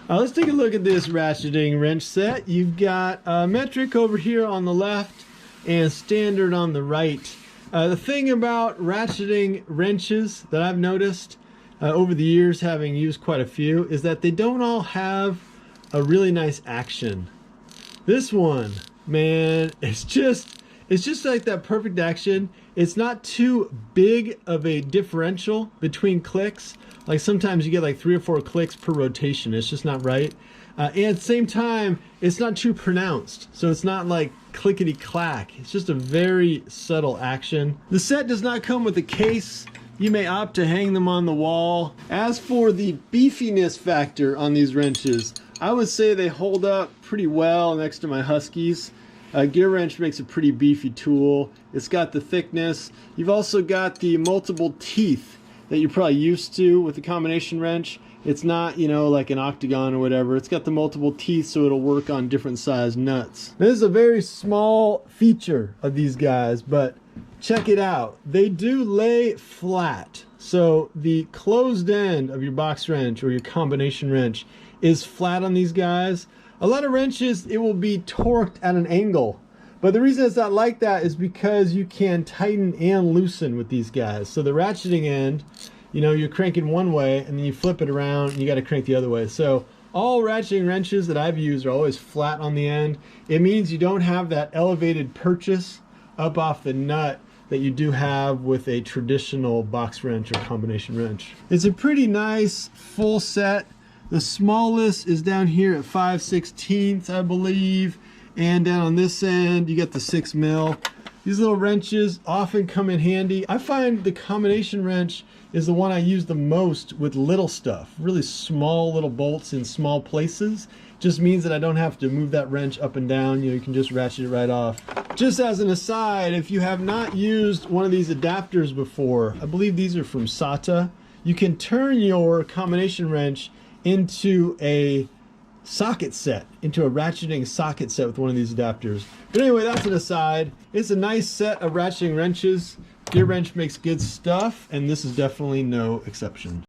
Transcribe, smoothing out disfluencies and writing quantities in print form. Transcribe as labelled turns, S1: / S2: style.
S1: Let's take a look at this ratcheting wrench set. You've got metric over here on the left and standard on the right. The thing about ratcheting wrenches that I've noticed over the years, having used quite a few, is that they don't all have a really nice action. This one, man, it's just like that perfect action. It's not too big of a differential between clicks. Like sometimes you get like 3 or 4 clicks per rotation. It's just not right. And at the same time, it's not too pronounced. So it's not like clickety clack. It's just a very subtle action. The set does not come with a case. You may opt to hang them on the wall. As for the beefiness factor on these wrenches, I would say they hold up pretty well next to my Huskies. GEARWRENCH makes a pretty beefy tool. It's got the thickness. You've also got the multiple teeth that you're probably used to with the combination wrench. It's not, you know, like an octagon or whatever. It's got the multiple teeth, so it'll work on different size nuts. This is a very small feature of these guys, but check it out. They do lay flat. So the closed end of your box wrench or your combination wrench is flat on these guys. A lot of wrenches, it will be torqued at an angle. But the reason it's not like that is because you can tighten and loosen with these guys. So the ratcheting end, you know, you're cranking one way and then you flip it around and you got to crank the other way. So all ratcheting wrenches that I've used are always flat on the end. It means you don't have that elevated purchase up off the nut that you do have with a traditional box wrench or combination wrench. It's a pretty nice full set. The smallest is down here at 5/16, I believe. And down on this end, you got the 6 mil. These little wrenches often come in handy. I find the combination wrench is the one I use the most with little stuff. Really small little bolts in small places. Just means that I don't have to move that wrench up and down. You know, you can just ratchet it right off. Just as an aside, if you have not used one of these adapters before, I believe these are from SAE, you can turn your combination wrench into a socket set, into a ratcheting socket set with one of these adapters. But anyway, that's an aside. It's a nice set of ratcheting wrenches. GEARWRENCH makes good stuff, and this is definitely no exception.